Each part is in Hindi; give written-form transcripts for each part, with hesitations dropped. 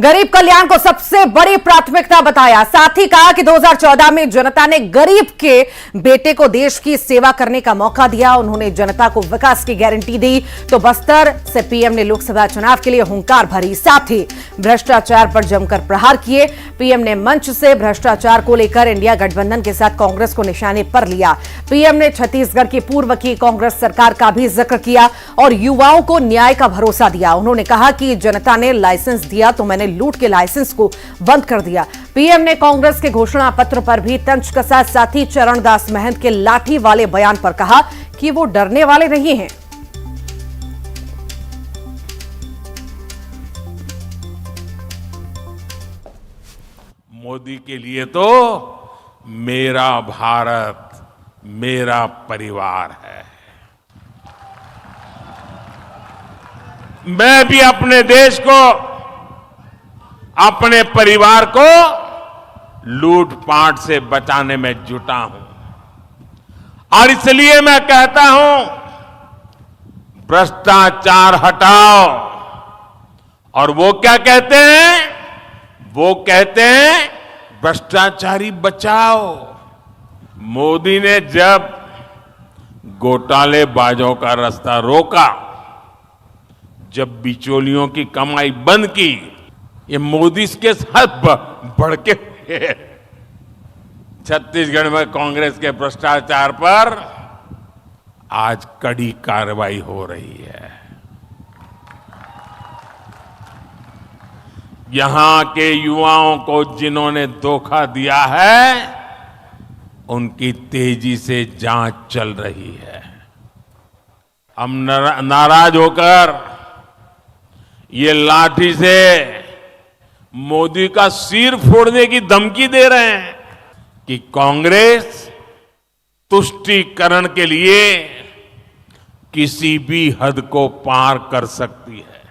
गरीब कल्याण को सबसे बड़ी प्राथमिकता बताया। साथ ही कहा कि 2014 में जनता ने गरीब के बेटे को देश की सेवा करने का मौका दिया। उन्होंने जनता को विकास की गारंटी दी। तो बस्तर से पीएम ने लोकसभा चुनाव के लिए हुंकार भरी। साथ ही भ्रष्टाचार पर जमकर प्रहार किए। पीएम ने मंच से भ्रष्टाचार को लेकर इंडिया गठबंधन के साथ कांग्रेस को निशाने पर लिया। पीएम ने छत्तीसगढ़ की पूर्व की कांग्रेस सरकार का भी जिक्र किया और युवाओं को न्याय का भरोसा दिया। उन्होंने कहा कि जनता ने लाइसेंस दिया तो मैंने लूट के लाइसेंस को बंद कर दिया। पीएम ने कांग्रेस के घोषणा पत्र पर भी तंज कसा। साथ ही चरणदास महंत के लाठी वाले बयान पर कहा कि वो डरने वाले नहीं हैं। मोदी के लिए तो मेरा भारत मेरा परिवार है। मैं भी अपने देश को अपने परिवार को लूटपाट से बचाने में जुटा हूं और इसलिए मैं कहता हूं भ्रष्टाचार हटाओ। और वो क्या कहते हैं? वो कहते हैं भ्रष्टाचारी बचाओ। मोदी ने जब घोटालेबाजों का रास्ता रोका, जब बिचौलियों की कमाई बंद की, ये मोदी के साथ बढ़ के छत्तीसगढ़ में कांग्रेस के भ्रष्टाचार पर आज कड़ी कार्रवाई हो रही है। यहां के युवाओं को जिन्होंने धोखा दिया है, उनकी तेजी से जांच चल रही है। हम नाराज होकर ये लाठी से मोदी का सिर फोड़ने की धमकी दे रहे हैं कि कांग्रेस तुष्टीकरण के लिए किसी भी हद को पार कर सकती है।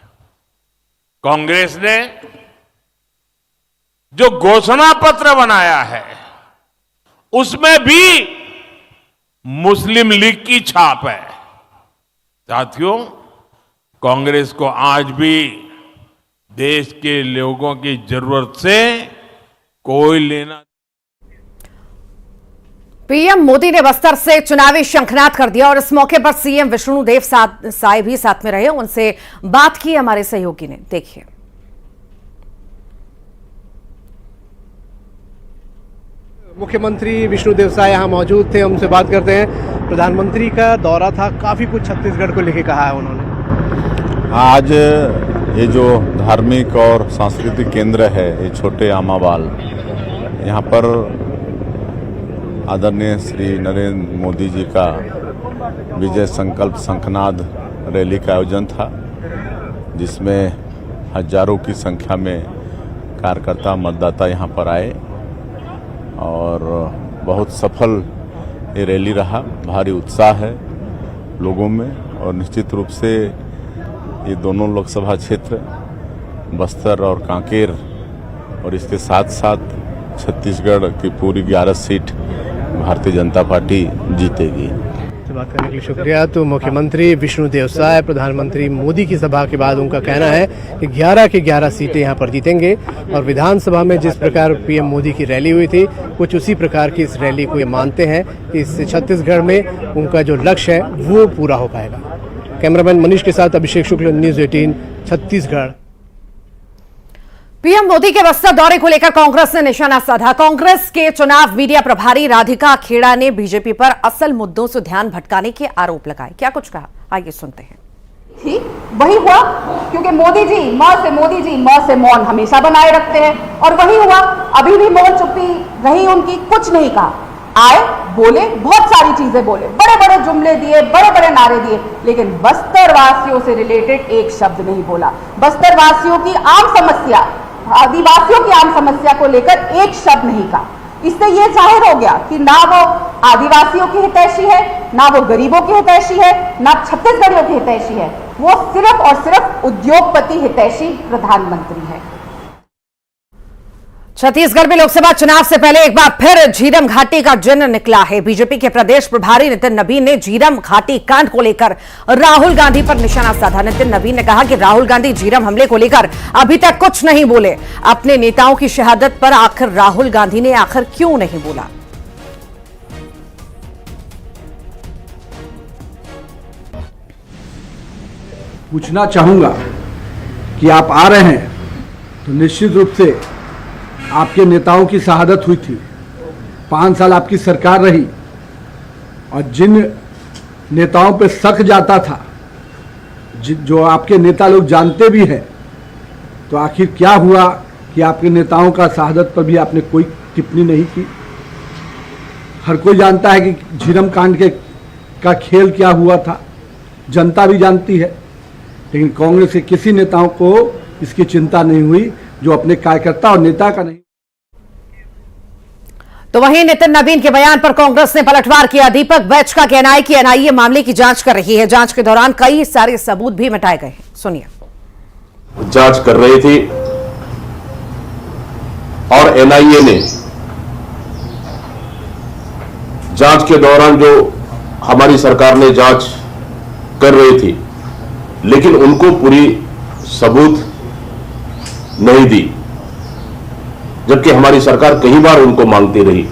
कांग्रेस ने जो घोषणा पत्र बनाया है उसमें भी मुस्लिम लीग की छाप है। साथियों, कांग्रेस को आज भी देश के लोगों की जरूरत से कोई लेना। पीएम मोदी ने बस्तर से चुनावी शंखनाद कर दिया और इस मौके पर सीएम विष्णुदेव साय भी साथ में रहे। उनसे बात की हमारे सहयोगी ने, देखिए। मुख्यमंत्री विष्णुदेव साय यहाँ मौजूद थे, हमसे बात करते हैं। प्रधानमंत्री का दौरा था, काफी कुछ छत्तीसगढ़ को लेके कहा है उन्होंने। आज ये जो धार्मिक और सांस्कृतिक केंद्र है, ये छोटे आमावाल, यहाँ पर आदरणीय श्री नरेंद्र मोदी जी का विजय संकल्प शंखनाद रैली का आयोजन था, जिसमें हजारों की संख्या में कार्यकर्ता मतदाता यहाँ पर आए और बहुत सफल ये रैली रहा। भारी उत्साह है लोगों में और निश्चित रूप से ये दोनों लोकसभा क्षेत्र बस्तर और कांकेर और इसके साथ साथ छत्तीसगढ़ की पूरी 11 सीट भारतीय जनता पार्टी जीतेगी। बात करने के लिए शुक्रिया। तो मुख्यमंत्री विष्णुदेव साय प्रधानमंत्री मोदी की सभा के बाद उनका कहना है कि 11 की 11 सीटें यहाँ पर जीतेंगे और विधानसभा में जिस प्रकार पीएम मोदी की रैली हुई थी, कुछ उसी प्रकार की इस रैली को ये मानते हैं कि इससे छत्तीसगढ़ में उनका जो लक्ष्य है वो पूरा हो पाएगा। कैमरामैन मनीष के साथ अभिषेक शुक्ल, न्यूज़ 18 छत्तीसगढ़। पीएम मोदी के बस्तर दौरे को लेकर कांग्रेस ने निशाना साधा। कांग्रेस के चुनाव मीडिया प्रभारी राधिका खेड़ा ने बीजेपी पर असल मुद्दों से ध्यान भटकाने के आरोप लगाए। क्या कुछ कहा, आइए सुनते हैं। ठीक वही हुआ, क्योंकि मोदी जी म से मौन हमेशा बनाए रखते हैं और वही हुआ। अभी भी मौन चुप्पी रही उनकी, कुछ नहीं कहा। आए, बोले, बहुत सारी चीजें बोले, बड़े बड़े जुमले दिए, बड़े बड़े नारे दिए, लेकिन बस्तर वासियों से रिलेटेड एक शब्द नहीं बोला। बस्तर वासियों की आम समस्या, आदिवासियों की आम समस्या को लेकर एक शब्द नहीं कहा। इससे यह जाहिर हो गया कि ना वो आदिवासियों की हितैषी है, ना वो गरीबों की हितैषी है, ना छत्तीसगढ़ियों की हितैषी है। वो सिर्फ और सिर्फ उद्योगपति हितैषी प्रधानमंत्री है। छत्तीसगढ़ में लोकसभा चुनाव से पहले एक बार फिर झीरम घाटी का जिन्न निकला है। बीजेपी के प्रदेश प्रभारी नितिन नवीन ने झीरम घाटी कांड को लेकर राहुल गांधी पर निशाना साधा। नितिन नवीन ने कहा कि राहुल गांधी झीरम हमले को लेकर अभी तक कुछ नहीं बोले। अपने नेताओं की शहादत पर आखिर राहुल गांधी ने आखिर क्यों नहीं बोला? पूछना चाहूंगा कि आप आ रहे हैं तो निश्चित रूप से आपके नेताओं की शहादत हुई थी। 5 साल आपकी सरकार रही और जिन नेताओं पे शक जाता था, जो आपके नेता लोग जानते भी हैं, तो आखिर क्या हुआ कि आपके नेताओं का शहादत पर भी आपने कोई टिप्पणी नहीं की। हर कोई जानता है कि झीरम कांड का खेल क्या हुआ था, जनता भी जानती है, लेकिन कांग्रेस के किसी नेताओं को इसकी चिंता नहीं हुई जो अपने कार्यकर्ता और नेता का नहीं। तो वहीं नितिन नवीन के बयान पर कांग्रेस ने पलटवार किया। दीपक बैच का कहना है कि एनआईए मामले की जांच कर रही है। जांच के दौरान कई सारे सबूत भी मिटाए गए हैं। सुनिए। जांच कर रही थी और एनआईए ने जांच के दौरान जो हमारी सरकार ने जांच कर रही थी, लेकिन उनको पूरी सबूत नहीं दी, जबकि हमारी सरकार कई बार उनको मांगती रही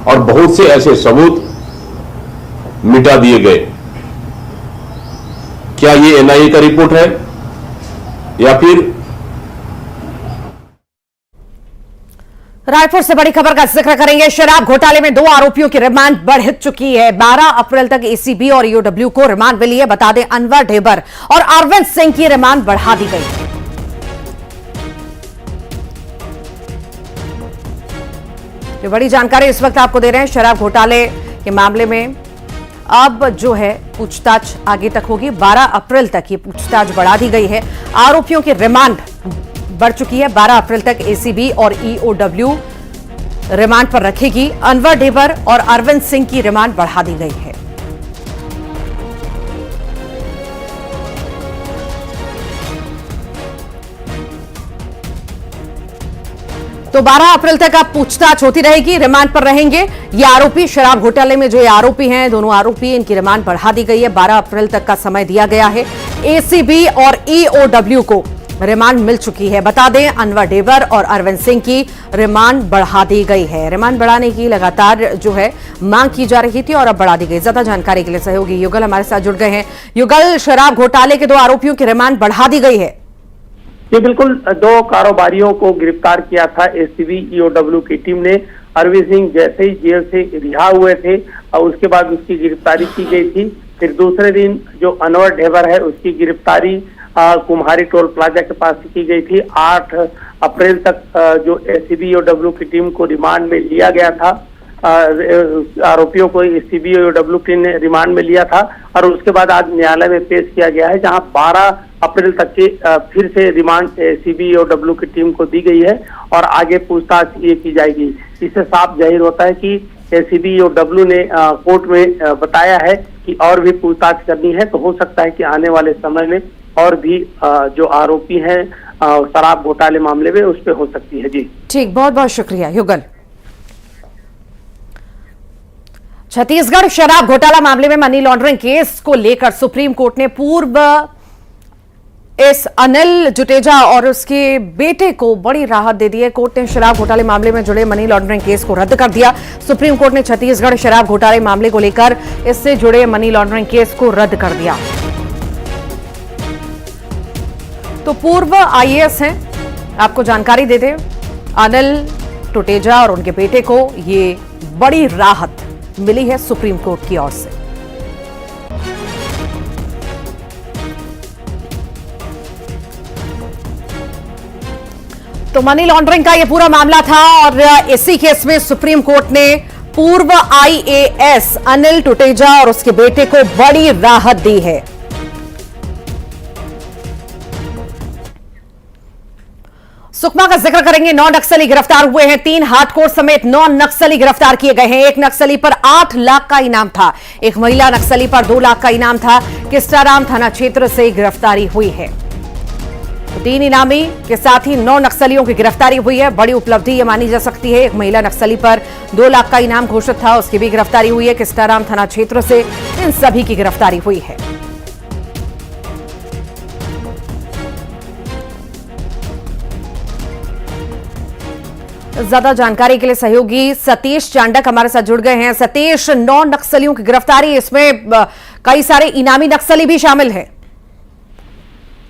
और बहुत से ऐसे सबूत मिटा दिए गए। क्या ये एनआईए का रिपोर्ट है या फिर? रायपुर से बड़ी खबर का जिक्र करेंगे। शराब घोटाले में 2 आरोपियों की रिमांड बढ़ चुकी है। 12 अप्रैल तक एसीबी और ईओडब्ल्यू को रिमांड मिली है। बता दें, अनवर ढेबर और अरविंद सिंह की रिमांड बढ़ा दी गई है। ये बड़ी जानकारी इस वक्त आपको दे रहे हैं। शराब घोटाले के मामले में अब जो है पूछताछ आगे तक होगी। 12 अप्रैल तक ये पूछताछ बढ़ा दी गई है। आरोपियों की रिमांड बढ़ चुकी है। 12 अप्रैल तक एसीबी और ईओडब्ल्यू रिमांड पर रखेगी। अनवर ढेबर और अरविंद सिंह की रिमांड बढ़ा दी गई है। तो 12 अप्रैल तक अब पूछताछ होती रहेगी, रिमांड पर रहेंगे ये आरोपी। शराब घोटाले में जो ये आरोपी हैं, दोनों आरोपी, इनकी रिमांड बढ़ा दी गई है। 12 अप्रैल तक का समय दिया गया है। एसीबी और ईओडब्ल्यू को रिमांड मिल चुकी है। बता दें, अनवर ढेबर और अरविंद सिंह की रिमांड बढ़ा दी गई है। रिमांड बढ़ाने की लगातार जो है मांग की जा रही थी और अब बढ़ा दी गई। ज्यादा जानकारी के लिए सहयोगी युगल हमारे साथ जुड़ गए हैं। युगल, शराब घोटाले के 2 आरोपियों की रिमांड बढ़ा दी गई है। ये बिल्कुल 2 कारोबारियों को गिरफ्तार किया था एसीबी ईओडब्ल्यू की टीम ने। अरविंद सिंह जैसे ही जेल से रिहा हुए थे और उसके बाद उसकी गिरफ्तारी की गई थी। फिर दूसरे दिन जो अनवर ढेबर है, उसकी गिरफ्तारी कुम्हारी टोल प्लाजा के पास की गई थी। 8 अप्रैल तक जो एसीबी ईओडब्ल्यू की टीम को रिमांड में लिया गया था। आरोपियों को एसीबी ईओडब्ल्यू की ने रिमांड में लिया था और उसके बाद आज न्यायालय में पेश किया गया है, जहां 12 अप्रैल तक के फिर से रिमांड एसीबी ईओडब्ल्यू की टीम को दी गई है और आगे पूछताछ ये की जाएगी। इससे साफ जाहिर होता है कि एसीबी ईओडब्ल्यू ने कोर्ट में बताया है कि और भी पूछताछ करनी है, तो हो सकता है कि आने वाले समय में और भी जो आरोपी हैं शराब घोटाले मामले में उस पर हो सकती है। जी ठीक, बहुत बहुत शुक्रिया युगल। छत्तीसगढ़ शराब घोटाला मामले में मनी लॉन्ड्रिंग केस को लेकर सुप्रीम कोर्ट ने पूर्व इस अनिल जुटेजा और उसके बेटे को बड़ी राहत दे दी है। कोर्ट ने शराब घोटाले मामले में जुड़े मनी लॉन्ड्रिंग केस को रद्द कर दिया। सुप्रीम कोर्ट ने छत्तीसगढ़ शराब घोटाले मामले को लेकर इससे जुड़े मनी लॉन्ड्रिंग केस को रद्द कर दिया। तो पूर्व आईएएस हैं, आपको जानकारी दे दें, अनिल टुटेजा और उनके बेटे को ये बड़ी राहत मिली है सुप्रीम कोर्ट की ओर से। तो मनी लॉन्ड्रिंग का ये पूरा मामला था और इसी केस में सुप्रीम कोर्ट ने पूर्व आईएएस अनिल टुटेजा और उसके बेटे को बड़ी राहत दी है। सुकमा का जिक्र करेंगे। 9 नक्सली गिरफ्तार हुए हैं। 3 हार्डकोर समेत 9 नक्सली गिरफ्तार किए गए हैं। एक नक्सली पर 8 लाख का इनाम था। एक महिला नक्सली पर 2 लाख का इनाम था। किस्टाराम थाना क्षेत्र से गिरफ्तारी हुई है। 3 इनामी के साथ ही 9 नक्सलियों की गिरफ्तारी हुई है। बड़ी उपलब्धि ये मानी जा सकती है। एक महिला नक्सली पर 2 लाख का इनाम घोषित था, उसकी भी गिरफ्तारी हुई है। किस्टाराम थाना क्षेत्र से इन सभी की गिरफ्तारी हुई है। ज्यादा जानकारी के लिए सहयोगी सतीश चांडक हमारे साथ जुड़ गए हैं। सतीश, 9 नक्सलियों की गिरफ्तारी, इसमें कई सारे इनामी नक्सली भी शामिल हैं।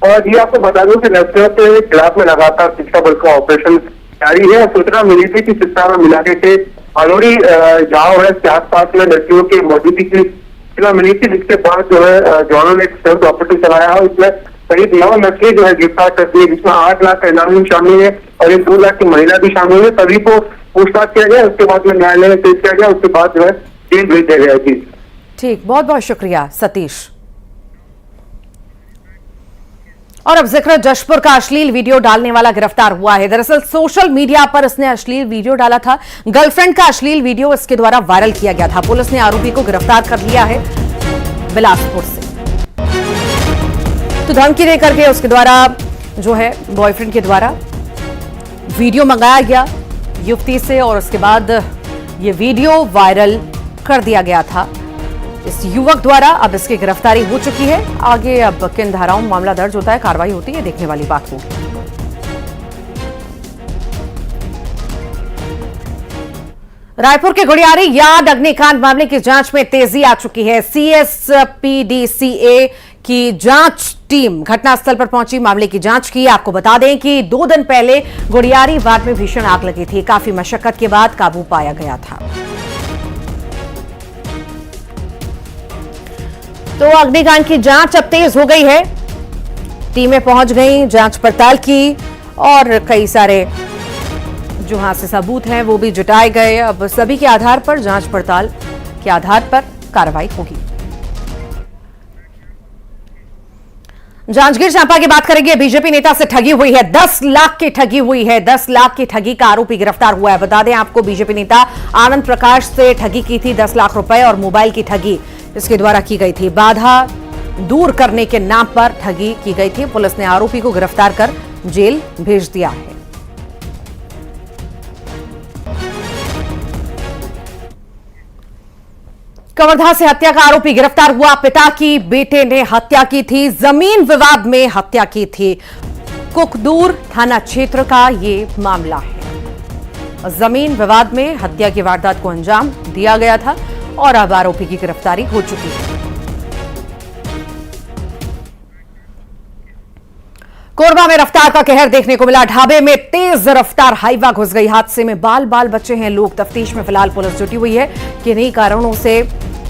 और ये आपको बता दूं कि नक्सलियों के खिलाफ में लगातार शिक्षा बल का ऑपरेशन जारी है। सूचना मिली थी कि सिस्टाराम इलाके के अलोरी गांव है, इसके आसपास में नक्सलियों की मौजूदगी की सूचना मिली थी, जिसके बाद जो है जवानों ने एक संयुक्त ऑपरेशन चलाया है। इसमें करीब 9 नक्सली जो है गिरफ्तार करती है, जिसमें 8 लाख का इनामी शामिल है और एक 2 लाख की महिला भी शामिल है। सभी को पूछताछ किया गया, उसके बाद में न्यायालय में पेश किया गया, उसके बाद जो है जेल भेज दिया गया। जी ठीक, बहुत बहुत शुक्रिया सतीश। और अब जिक्र जशपुर का अश्लील वीडियो डालने वाला गिरफ्तार हुआ है। दरअसल सोशल मीडिया पर इसने अश्लील वीडियो डाला था। गर्लफ्रेंड का अश्लील वीडियो इसके द्वारा वायरल किया गया था। पुलिस ने आरोपी को गिरफ्तार कर लिया है बिलासपुर से। तो धमकी दे करके उसके द्वारा जो है बॉयफ्रेंड के द्वारा वीडियो मंगाया गया युवती से और उसके बाद ये वीडियो वायरल कर दिया गया था इस युवक द्वारा। अब इसकी गिरफ्तारी हो चुकी है। आगे अब किन धाराओं में मामला दर्ज होता है, कार्रवाई होती है, देखने वाली बात होगी। रायपुर के गुड़ियारी यार्ड अग्निकांड मामले की जांच में तेजी आ चुकी है। CSPDCA की जांच टीम घटनास्थल पर पहुंची, मामले की जांच की। आपको बता दें कि 2 दिन पहले गुड़ियारी वार्ड में भीषण आग लगी थी। काफी मशक्कत के बाद काबू पाया गया था। तो अग्निकांड की जांच अब तेज हो गई है। टीमें पहुंच गई, जांच पड़ताल की और कई सारे जो हाथ से सबूत हैं वो भी जुटाए गए। अब सभी के आधार पर, जांच पड़ताल के आधार पर कार्रवाई होगी। जांजगीर चांपा की बात करेंगे। बीजेपी नेता से ठगी हुई है, 10 लाख की ठगी हुई है। 10 लाख की ठगी का आरोपी गिरफ्तार हुआ है। बता दें आपको, बीजेपी नेता आनंद प्रकाश से ठगी की थी। 10 लाख रुपए और मोबाइल की ठगी इसके द्वारा की गई थी। बाधा दूर करने के नाम पर ठगी की गई थी। पुलिस ने आरोपी को गिरफ्तार कर जेल भेज दिया है। कवर्धा से हत्या का आरोपी गिरफ्तार हुआ। पिता की बेटे ने हत्या की थी, जमीन विवाद में हत्या की थी। कुकदूर थाना क्षेत्र का ये मामला है। जमीन विवाद में हत्या की वारदात को अंजाम दिया गया था और अब आरोपी की गिरफ्तारी हो चुकी है। कोरबा में रफ्तार का कहर देखने को मिला। ढाबे में तेज रफ्तार हाईवा घुस गई। हादसे में बाल बाल बचे हैं लोग। तफ्तीश में फिलहाल पुलिस जुटी हुई है कि किन्हीं कारणों से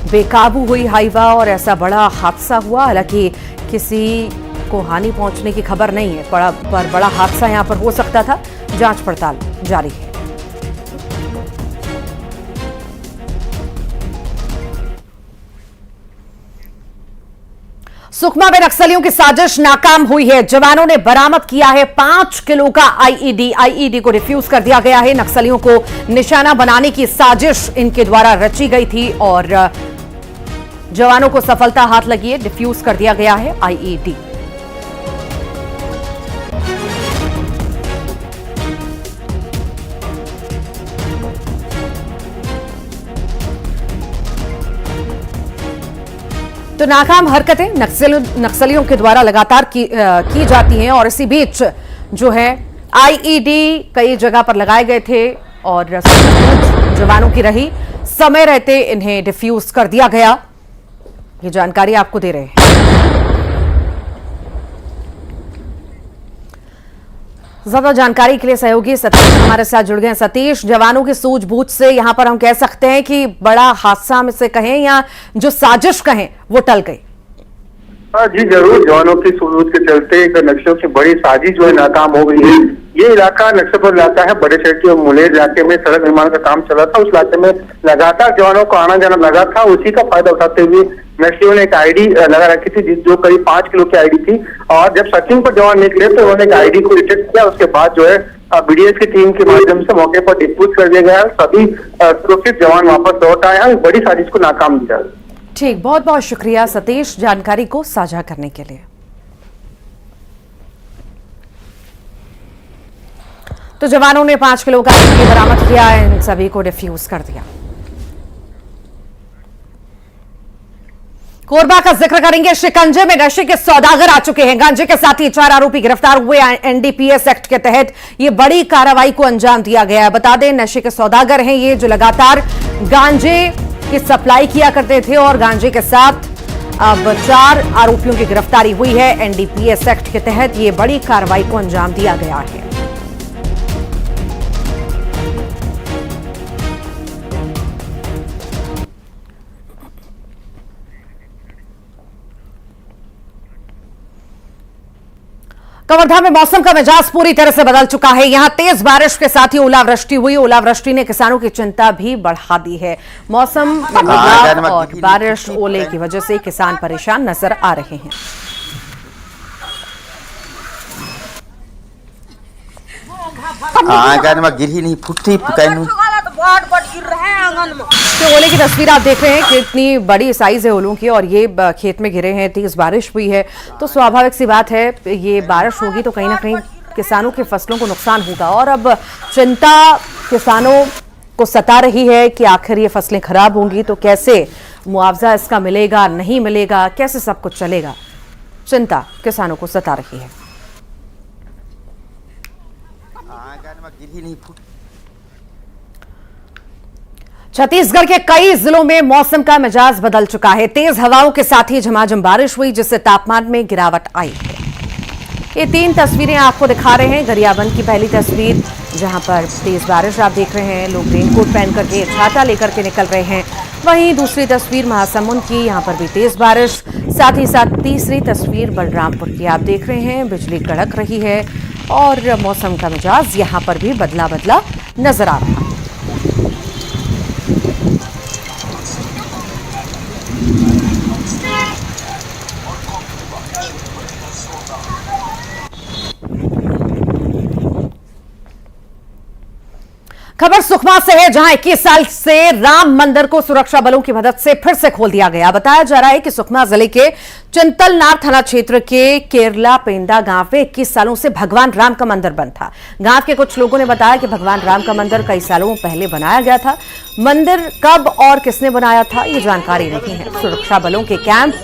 बेकाबू हुई हाईवा और ऐसा बड़ा हादसा हुआ। हालांकि किसी को हानि पहुंचने की खबर नहीं है, पर बड़ा हादसा यहां पर हो सकता था। जांच पड़ताल जारी है। सुकमा में नक्सलियों की साजिश नाकाम हुई है। जवानों ने बरामद किया है 5 किलो का आईईडी को डिफ्यूज कर दिया गया है। नक्सलियों को निशाना बनाने की साजिश इनके द्वारा रची गई थी और जवानों को सफलता हाथ लगी है। डिफ्यूज कर दिया गया है आईईडी। तो नाकाम हरकतें नक्सलियों के द्वारा लगातार की जाती हैं और इसी बीच जो है आईईडी कई जगह पर लगाए गए थे और जवानों की रही। समय रहते इन्हें डिफ्यूज कर दिया गया। ये जानकारी आपको दे रहे हैं। ज्यादा जानकारी के लिए सहयोगी सतीश हमारे साथ जुड़ गए हैं। सतीश, जवानों की सूझबूझ से यहां पर हम कह सकते हैं कि बड़ा हादसा में से कहें या जो साजिश कहें वो टल गई। जी जरूर, जवानों की सूझबूझ के चलते एक नक्सलियों की बड़ी साजिश जो है नाकाम हो गई है। ये इलाका नक्सल इलाका है, बड़े शहर के मुलेर इलाके में सड़क निर्माण का काम चला था। उस इलाके में लगातार जवानों को आना जाना लगा था। उसी का फायदा उठाते हुए नक्सलियों ने एक आईडी लगा रखी थी जो करीब 5 किलो की आईडी थी और जब सर्चिंग पर जवान निकले तो उन्होंने एक आईडी को डिटेक्ट किया। उसके बाद जो है बीडीएस की टीम के माध्यम से मौके पर डिस्पूट कर दिया गया। सभी सुरक्षित जवान वापस लौट आए हैं। बड़ी साजिश को नाकाम किया। ठीक, बहुत बहुत शुक्रिया सतीश जानकारी को साझा करने के लिए। तो जवानों ने 5 किलो का बरामद किया, इन सभी को डिफ्यूज कर दिया। कोरबा का जिक्र करेंगे। शिकंजे में नशे के सौदागर आ चुके हैं। गांजे के साथ ही 4 आरोपी गिरफ्तार हुए। एनडीपीएस एक्ट के तहत ये बड़ी कार्रवाई को अंजाम दिया गया है। बता दें, नशे के सौदागर हैं ये, जो लगातार गांजे की सप्लाई किया करते थे और गांजे के साथ अब 4 आरोपियों की गिरफ्तारी हुई है। एनडीपीएस एक्ट के तहत ये बड़ी कार्रवाई को अंजाम दिया गया है। कवर्धा में मौसम का मिजाज पूरी तरह से बदल चुका है। यहां तेज बारिश के साथ ही ओलावृष्टि हुई। ओलावृष्टि ने किसानों की चिंता भी बढ़ा दी है। मौसम बदलाव और बारिश, ओले की वजह से किसान परेशान नजर आ रहे हैं। आंगन में गिरी नहीं फुटती तो ओले की तस्वीर आप देख रहे हैं, कितनी बड़ी साइज है ओलों की और ये खेत में गिरे हैं। तेज बारिश हुई है तो स्वाभाविक सी बात है, ये बारिश होगी तो कहीं ना कहीं किसानों की फसलों को नुकसान होगा। और अब चिंता किसानों को सता रही है कि आखिर ये फसलें खराब होंगी तो कैसे मुआवजा इसका मिलेगा, नहीं मिलेगा, कैसे सब कुछ चलेगा। चिंता किसानों को सता रही है। छत्तीसगढ़ के कई जिलों में मौसम का मिजाज बदल चुका है। तेज हवाओं के साथ ही झमाझम बारिश हुई, जिससे तापमान में गिरावट आई है। ये 3 तस्वीरें आपको दिखा रहे हैं। गरियाबंद की पहली तस्वीर, जहां पर तेज बारिश आप देख रहे हैं, लोग रेनकोट पहन करके, छाता लेकर के निकल रहे हैं। वहीं दूसरी तस्वीर महासमुंद की, यहां पर भी तेज बारिश। साथ ही साथ तीसरी तस्वीर बलरामपुर की आप देख रहे हैं, बिजली कड़क रही है और मौसम का मिजाज यहां पर भी बदला बदला नजर आ रहा है। खबर सुकमा से है, जहां 21 साल से राम मंदिर को सुरक्षा बलों की मदद से फिर से खोल दिया गया। बताया जा रहा है कि सुकमा जिले के चिंतलनार थाना क्षेत्र के केरला पेंदा गांव में 21 सालों से भगवान राम का मंदिर बंद था। गांव के कुछ लोगों ने बताया कि भगवान राम का मंदिर कई सालों पहले बनाया गया था। मंदिर कब और किसने बनाया था, ये जानकारी नहीं है। सुरक्षा बलों के कैंप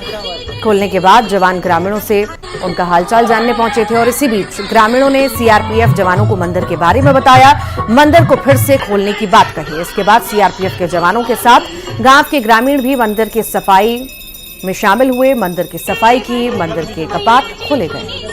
खोलने के बाद जवान ग्रामीणों से उनका हालचाल जानने पहुंचे थे और इसी बीच ग्रामीणों ने सीआरपीएफ जवानों को मंदिर के बारे में बताया, मंदिर को फिर से खोलने की बात कही। इसके बाद सीआरपीएफ के जवानों के साथ गांव के ग्रामीण भी मंदिर की सफाई में शामिल हुए। मंदिर की सफाई की, मंदिर के कपाट खोले गए।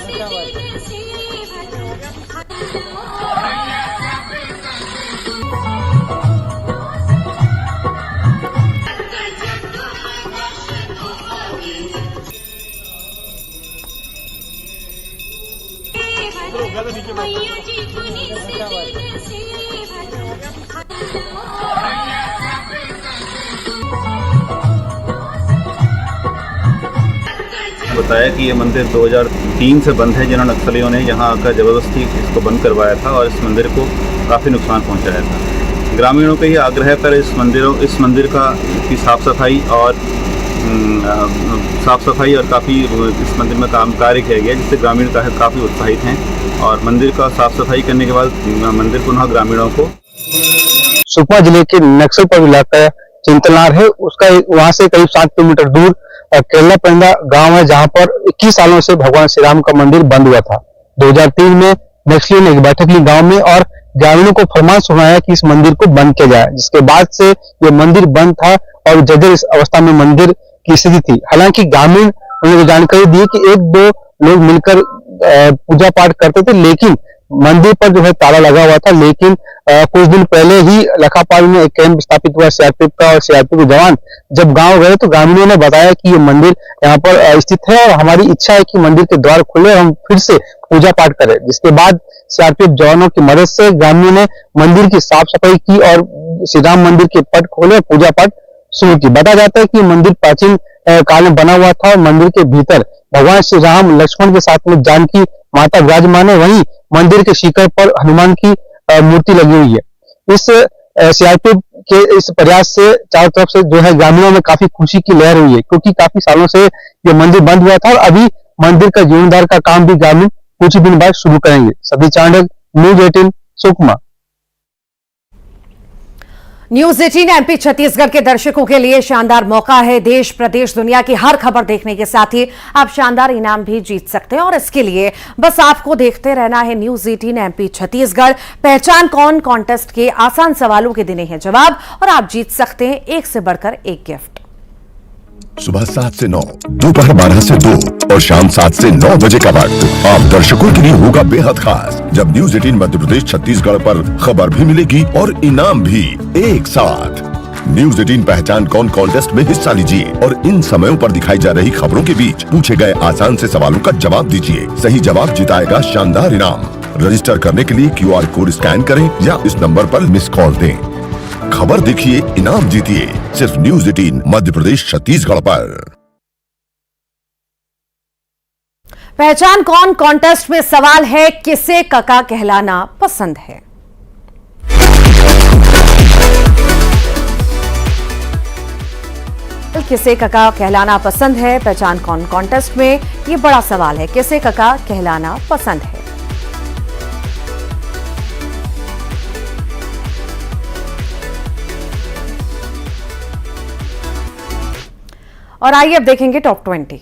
बताया कि ये मंदिर 2003 से बंद है। जिन्होंने नक्सलियों ने यहाँ आकर जबरदस्ती इसको बंद करवाया था और इस मंदिर को काफ़ी नुकसान पहुँचाया था। ग्रामीणों के ही आग्रह पर इस मंदिर की साफ़ सफाई और काफ़ी इस मंदिर में कार्य किया गया, जिससे ग्रामीण काफ़ी उत्साहित हैं और मंदिर का साफ़ सफाई करने के बाद मंदिर पुनः ग्रामीणों को। सुकमा जिले के नक्सल पर इलाका चिंतलनार है, उसका वहाँ से करीब 7 किलोमीटर दूर केरला पेंदा गांव है, जहां पर 21 सालों से भगवान श्री राम का मंदिर बंद हुआ था। 2003 में नक्सलियों ने एक बैठक ली गांव में और ग्रामीणों को फरमान सुनाया कि इस मंदिर को बंद किया जाए, जिसके बाद से ये मंदिर बंद था और जर्जर इस अवस्था में मंदिर की स्थिति थी। हालांकि ग्रामीण उन्होंने जानकारी दी कि 1-2 लोग मिलकर पूजा पाठ करते थे, लेकिन मंदिर पर जो है ताला लगा हुआ था। लेकिन कुछ दिन पहले ही लखापाल में एक कैंप स्थापित हुआ सीआरपीएफ का और सीआरपीएफ के जवान जब गांव गए तो ग्रामीणों ने बताया कि ये मंदिर यहाँ पर स्थित है और हमारी इच्छा है कि मंदिर के द्वार खुले और हम फिर से पूजा पाठ करें। जिसके बाद सीआरपीएफ जवानों की मदद से ग्रामीणों ने मंदिर की साफ सफाई की और श्री राम मंदिर के पट खोले और पूजा पाठ शुरू की। बताया जाता है कि मंदिर प्राचीन काल में बना हुआ था और मंदिर के भीतर भगवान श्री राम लक्ष्मण के साथ में जानकी माता विराजमान है। वहीं मंदिर के शिखर पर हनुमान की मूर्ति लगी हुई है। इस सीआरपीएफ के इस प्रयास से चारों तरफ से जो है ग्रामीणों में काफी खुशी की लहर हुई है, क्योंकि काफी सालों से ये मंदिर बंद हुआ था और अभी मंदिर का जीर्णोद्धार का काम भी ग्रामीण कुछ ही दिन बाद शुरू करेंगे। सभी Chandak, news 18 Sukma. News 18 MP Chhattisgarh के दर्शकों के लिए शानदार मौका है। देश प्रदेश दुनिया की हर खबर देखने के साथ ही आप शानदार इनाम भी जीत सकते हैं और इसके लिए बस आपको देखते रहना है न्यूज 18 एमपी छत्तीसगढ़। पहचान कौन कॉन्टेस्ट के आसान सवालों के देने हैं जवाब और आप जीत सकते हैं एक से बढ़कर एक गिफ्ट। सुबह 7 से 9, दोपहर 12 से 2 और शाम 7 से 9 बजे का वक्त आप दर्शकों के लिए होगा बेहद खास, जब न्यूज 18 मध्य प्रदेश छत्तीसगढ़ पर खबर भी मिलेगी और इनाम भी एक साथ। न्यूज 18 पहचान कौन कॉन्टेस्ट में हिस्सा लीजिए और इन समयों पर दिखाई जा रही खबरों के बीच पूछे गए आसान से सवालों का जवाब दीजिए। सही जवाब जिताएगा शानदार इनाम। रजिस्टर करने के लिए QR कोड स्कैन करें या इस नंबर पर मिस कॉल दें। खबर देखिए, इनाम जीतिए, सिर्फ न्यूज 18 मध्य प्रदेश छत्तीसगढ़ पर। पहचान कौन कॉन्टेस्ट में सवाल है, किसे कका कहलाना पसंद है। किसे कका कहलाना पसंद है, पहचान कौन कॉन्टेस्ट में ये बड़ा सवाल है, किसे कका कहलाना पसंद है। और आइए अब देखेंगे टॉप 20।